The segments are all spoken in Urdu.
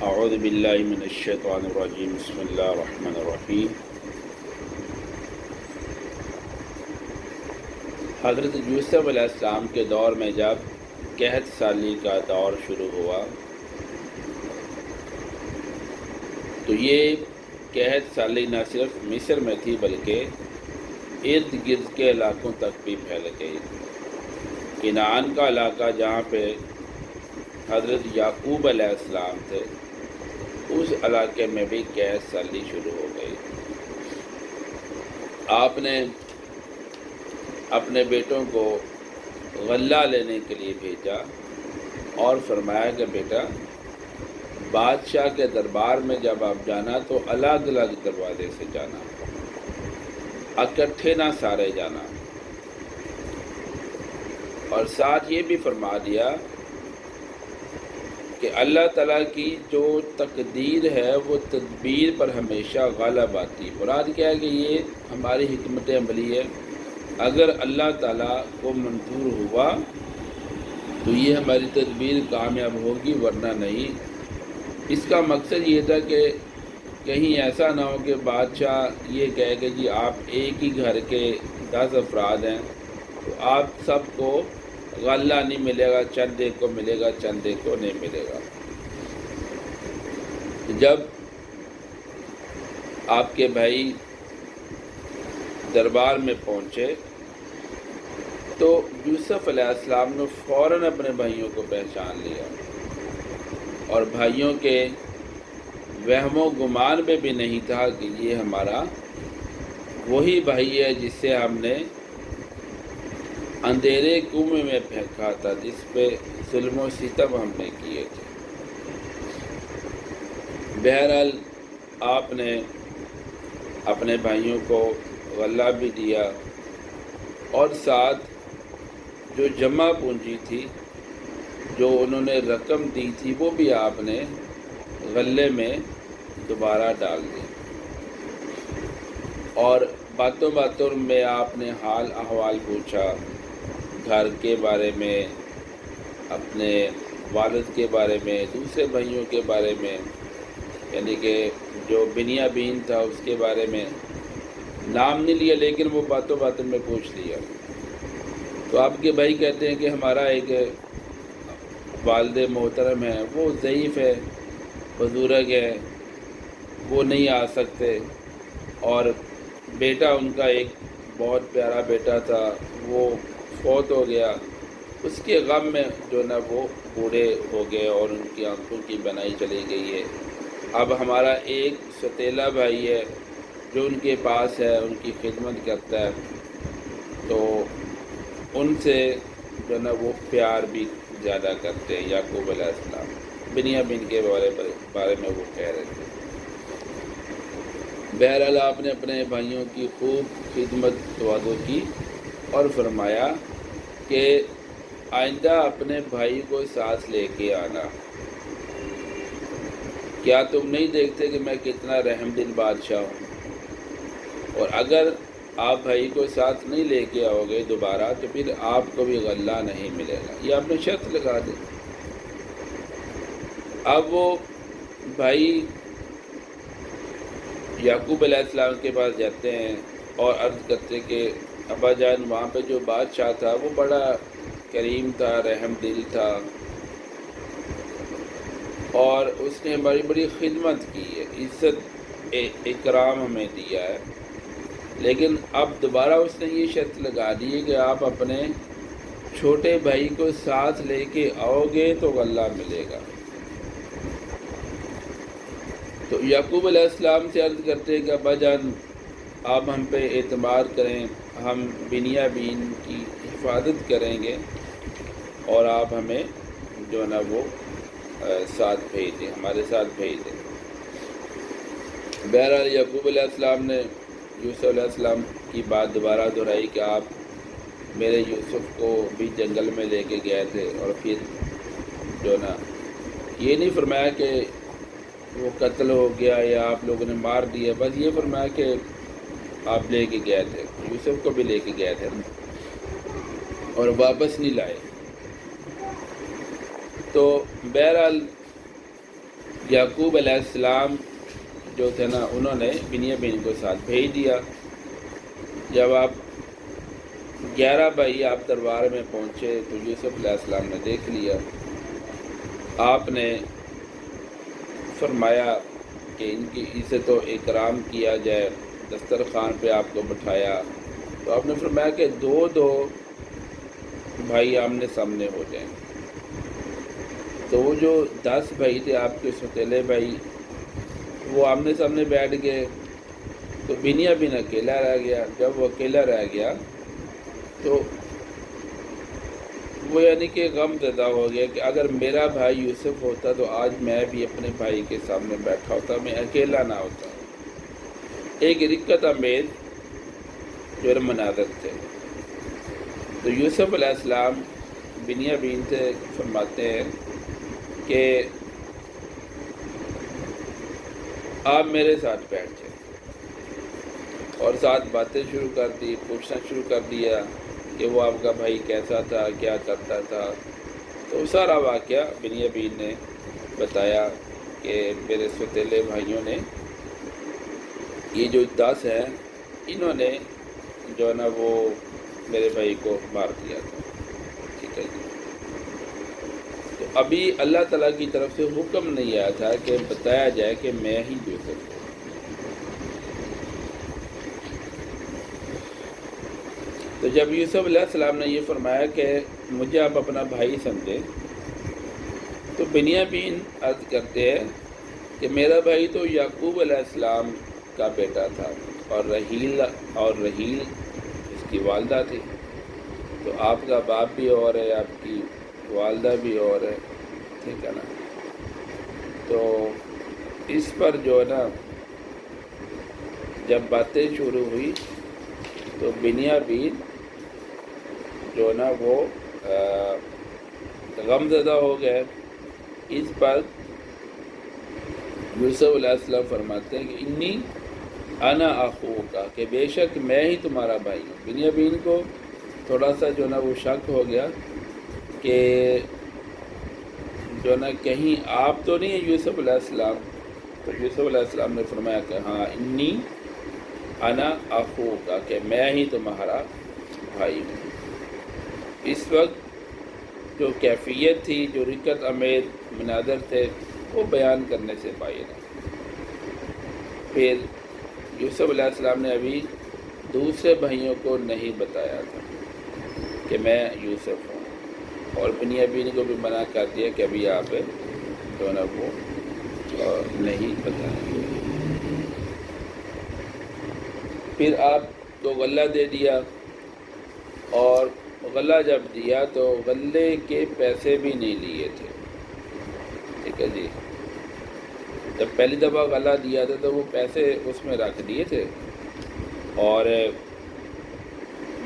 اعوذ باللہ من الشیطان الرجیم بسم اللہ الرحمن الرحیم۔ حضرت یوسف علیہ السلام کے دور میں جب قحط سالی کا دور شروع ہوا تو یہ قحط سالی نہ صرف مصر میں تھی بلکہ ارد گرد کے علاقوں تک بھی پھیل گئی۔ کنعان کا علاقہ جہاں پہ حضرت یعقوب علیہ السلام تھے اس علاقے میں بھی قحط سالی شروع ہو گئی۔ آپ نے اپنے بیٹوں کو غلہ لینے کے لیے بھیجا اور فرمایا کہ بیٹا بادشاہ کے دربار میں جب آپ جانا تو الگ الگ دروازے سے جانا، اکٹھے نہ سارے جانا، اور ساتھ یہ بھی فرما دیا کہ اللہ تعالیٰ کی جو تقدیر ہے وہ تدبیر پر ہمیشہ غالب آتی۔ مراد کیا ہے کہ یہ ہماری حکمت عملی ہے، اگر اللہ تعالیٰ کو منظور ہوا تو یہ ہماری تدبیر کامیاب ہوگی ورنہ نہیں۔ اس کا مقصد یہ تھا کہ کہیں ایسا نہ ہو کہ بادشاہ یہ کہے کہ جی آپ ایک ہی گھر کے 10 افراد ہیں تو آپ سب کو غلہ نہیں ملے گا، چند ایک کو ملے گا، چند ایک کو نہیں ملے گا۔ جب آپ کے بھائی دربار میں پہنچے تو یوسف علیہ السلام نے فوراً اپنے بھائیوں کو پہچان لیا اور بھائیوں کے وہم و گمان میں بھی نہیں تھا کہ یہ ہمارا وہی بھائی ہے جس سے ہم نے اندھیرے کنویں میں پھینکا تھا، جس پہ ظلم و ستم ہم نے کیے تھے۔ بہرحال آپ نے اپنے بھائیوں کو غلہ بھی دیا اور ساتھ جو جمع پونجی تھی، جو انہوں نے رقم دی تھی، وہ بھی آپ نے غلے میں دوبارہ ڈال دی، اور باتوں باتوں میں آپ نے حال احوال پوچھا، گھر کے بارے میں، اپنے والد کے بارے میں، دوسرے بھائیوں کے بارے میں، یعنی کہ جو بنیامین تھا اس کے بارے میں نام نہیں لیا لیکن وہ باتوں باتوں میں پوچھ لیا۔ تو آپ کے بھائی کہتے ہیں کہ ہمارا ایک والد محترم ہے، وہ ضعیف ہے، بزرگ ہے، وہ نہیں آ سکتے، اور بیٹا ان کا ایک بہت پیارا بیٹا تھا وہ فوت ہو گیا، اس کے غم میں جو نا وہ بوڑھے ہو گئے اور ان کی آنکھوں کی بنائی چلی گئی ہے۔ اب ہمارا ایک ستیلا بھائی ہے جو ان کے پاس ہے، ان کی خدمت کرتا ہے، تو ان سے جو نا وہ پیار بھی زیادہ کرتے ہیں۔ یعقوب علیہ السلام بنیامین کے بارے میں وہ کہہ رہے تھے۔ بہرحال آپ نے اپنے بھائیوں کی خوب خدمت توادو کی اور فرمایا کہ آئندہ اپنے بھائی کو ساتھ لے کے آنا، کیا تم نہیں دیکھتے کہ میں کتنا رحم دل بادشاہ ہوں، اور اگر آپ بھائی کو ساتھ نہیں لے کے آؤ گے دوبارہ تو پھر آپ کو بھی غلہ نہیں ملے گا۔ یہ آپ نے شرط لگا دی۔ اب وہ بھائی یعقوب علیہ السلام کے پاس جاتے ہیں اور عرض کرتے کہ ابا جان وہاں پہ جو بادشاہ تھا وہ بڑا کریم تھا، رحم دل تھا، اور اس نے ہماری بڑی خدمت کی ہے، عزت اکرام ہمیں دیا ہے، لیکن اب دوبارہ اس نے یہ شرط لگا دی ہے کہ آپ اپنے چھوٹے بھائی کو ساتھ لے کے آؤ گے تو غلہ ملے گا۔ تو یعقوب علیہ السلام سے عرض کرتے ہیں کہ ابا جان آپ ہم پہ اعتماد کریں، ہم بنیامین کی حفاظت کریں گے اور آپ ہمیں جو نا وہ ساتھ بھیج دیں، ہمارے ساتھ بھیج دیں۔ بہرحال یعقوب علیہ السلام نے یوسف علیہ السلام کی بات دوبارہ دہرائی کہ آپ میرے یوسف کو بھی جنگل میں لے کے گئے تھے، اور پھر جو نا یہ نہیں فرمایا کہ وہ قتل ہو گیا یا آپ لوگوں نے مار دیا، بس یہ فرمایا کہ آپ لے کے گئے تھے، یوسف کو بھی لے کے گئے تھے اور واپس نہیں لائے۔ تو بہرحال یعقوب علیہ السلام جو تھے نا، انہوں نے بنیامین کو ساتھ بھیج دیا۔ جب آپ 11 بھائی آپ دربار میں پہنچے تو یوسف علیہ السلام نے دیکھ لیا۔ آپ نے فرمایا کہ ان کی عزت و اکرام کیا جائے، دسترخوان پہ آپ کو بٹھایا۔ تو آپ نے فرمایا کہ دو دو بھائی آمنے سامنے ہو جائیں۔ تو وہ جو 10 بھائی تھے آپ کے سوتیلے بھائی، وہ آمنے سامنے بیٹھ گئے، تو بنیامین اکیلا رہ گیا۔ جب وہ اکیلا رہ گیا تو وہ یعنی کہ غم زدہ ہو گیا کہ اگر میرا بھائی یوسف ہوتا تو آج میں بھی اپنے بھائی کے سامنے بیٹھا ہوتا، میں اکیلا نہ ہوتا۔ ایک رقت آمیز جو مناظر تھے۔ تو یوسف علیہ السلام بنیامین سے فرماتے ہیں کہ آپ میرے ساتھ بیٹھ جائیں، اور ساتھ باتیں شروع کر دی، پوچھنا شروع کر دیا کہ وہ آپ کا بھائی کیسا تھا، کیا کرتا تھا۔ تو سارا واقعہ بنیامین نے بتایا کہ میرے سوتیلے بھائیوں نے، یہ جو 10 ہیں، انہوں نے جو ہے نا وہ میرے بھائی کو مار دیا تھا۔ ٹھیک ہے جی۔ تو ابھی اللہ تعالیٰ کی طرف سے حکم نہیں آیا تھا کہ بتایا جائے کہ میں ہی یوسف ہوں۔ تو جب یوسف علیہ السلام نے یہ فرمایا کہ مجھے آپ اپنا بھائی سمجھیں، تو بنیامین عرض کرتے ہیں کہ میرا بھائی تو یعقوب علیہ السلام کا بیٹا تھا، اور رحیل اس کی والدہ تھی۔ تو آپ کا باپ بھی اور ہے، آپ کی والدہ بھی اور ہے، ٹھیک ہے نا۔ تو اس پر جو ہے نا جب باتیں شروع ہوئی تو بنیامین جو ہے نا وہ غم زدہ ہو گئے۔ اس پر یوسف علیہ السلام فرماتے ہیں کہ انی انا اخوکا، کہ بے شک میں ہی تمہارا بھائی ہوں۔ بنیامین کو تھوڑا سا جو نا وہ شک ہو گیا کہ جو نا کہیں آپ تو نہیں ہیں یوسف علیہ السلام۔ تو یوسف علیہ السلام نے فرمایا کہ ہاں، انی انا اخوکا، کہ میں ہی تمہارا بھائی ہوں۔ اس وقت جو کیفیت تھی، جو رقت آمیز مناظر تھے، وہ بیان کرنے سے باہر ہے۔ پھر یوسف علیہ السلام نے ابھی دوسرے بھائیوں کو نہیں بتایا تھا کہ میں یوسف ہوں، اور بنیامین کو بھی منع کر دیا کہ ابھی آپ جو نا وہ نہیں بتائیں۔ پھر آپ کو غلہ دے دیا، اور غلہ جب دیا تو غلے کے پیسے بھی نہیں لیے تھے۔ ٹھیک ہے جی۔ جب پہلی دفعہ غلہ دیا تھا تو وہ پیسے اس میں رکھ دیے تھے، اور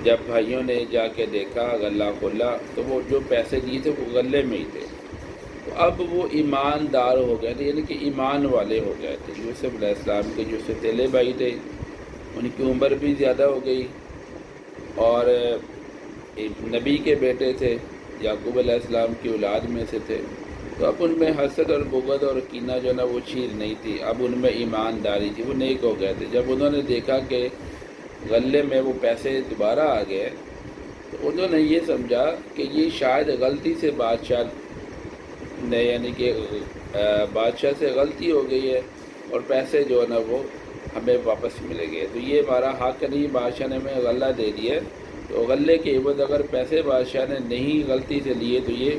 جب بھائیوں نے جا کے دیکھا غلہ کھولا تو وہ جو پیسے دیے تھے وہ غلے میں ہی تھے۔ تو اب وہ ایماندار ہو گئے تھے، یعنی کہ ایمان والے ہو گئے تھے۔ یوسف علیہ السلام کے جو سوتیلے بھائی تھے ان کی عمر بھی زیادہ ہو گئی، اور نبی کے بیٹے تھے، یعقوب علیہ السلام کی اولاد میں سے تھے۔ تو اب ان میں حسد اور بغض اور کینہ جو نا وہ چیز نہیں تھی، اب ان میں ایمانداری تھی، وہ نیک ہو گئے تھے۔ جب انہوں نے دیکھا کہ غلے میں وہ پیسے دوبارہ آ گئے تو انہوں نے یہ سمجھا کہ یہ شاید غلطی سے بادشاہ نے، یعنی کہ بادشاہ سے غلطی ہو گئی ہے، اور پیسے جو ہے نا وہ ہمیں واپس ملے گئے، تو یہ ہمارا حق نہیں، بادشاہ نے ہمیں غلہ دے دیا ہے، تو غلے کے عوض اگر پیسے بادشاہ نے نہیں غلطی سے لیے تو یہ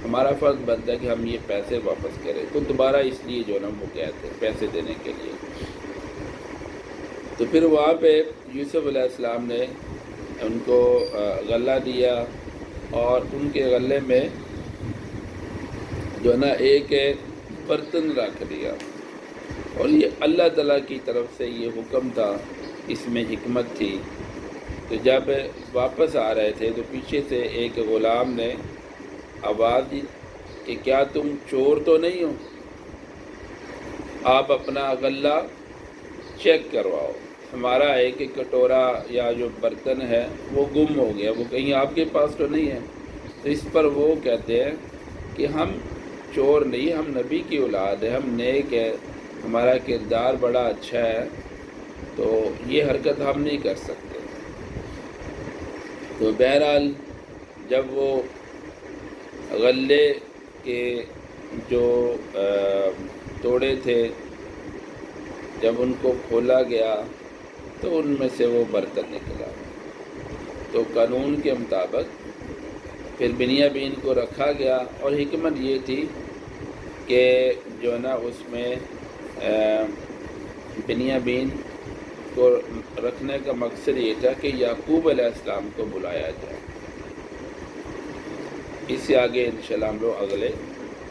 ہمارا فرض بنتا ہے کہ ہم یہ پیسے واپس کریں۔ تو دوبارہ اس لیے جو ہے نا وہ گئے تھے پیسے دینے کے لیے۔ تو پھر وہاں پہ یوسف علیہ السلام نے ان کو غلہ دیا، اور ان کے غلے میں جو ہے نا ایک برتن رکھ دیا، اور یہ اللہ تعالیٰ کی طرف سے یہ حکم تھا، اس میں حکمت تھی۔ تو جب واپس آ رہے تھے تو پیچھے سے ایک غلام نے آواز دی کہ کیا تم چور تو نہیں ہو؟ آپ اپنا غلہ چیک کرواؤ، ہمارا ایک کٹورا یا جو برتن ہے وہ گم ہو گیا، وہ کہیں آپ کے پاس تو نہیں ہے؟ تو اس پر وہ کہتے ہیں کہ ہم چور نہیں، ہم نبی کی اولاد ہے، ہم نیک ہے، ہمارا کردار بڑا اچھا ہے، تو یہ حرکت ہم نہیں کر سکتے۔ تو بہرحال جب وہ غلے کے جو توڑے تھے جب ان کو کھولا گیا تو ان میں سے وہ برتن نکلا، تو قانون کے مطابق پھر بنیامین کو رکھا گیا، اور حکمت یہ تھی کہ جو ہے نا اس میں بنیامین کو رکھنے کا مقصد یہ تھا کہ یعقوب علیہ السلام کو بلایا جائے۔ اس سے آگے انشاءاللہ ہم لوگ اگلے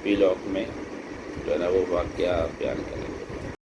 ویلاگ میں جو ہے نا وہ واقعہ بیان کریں گے۔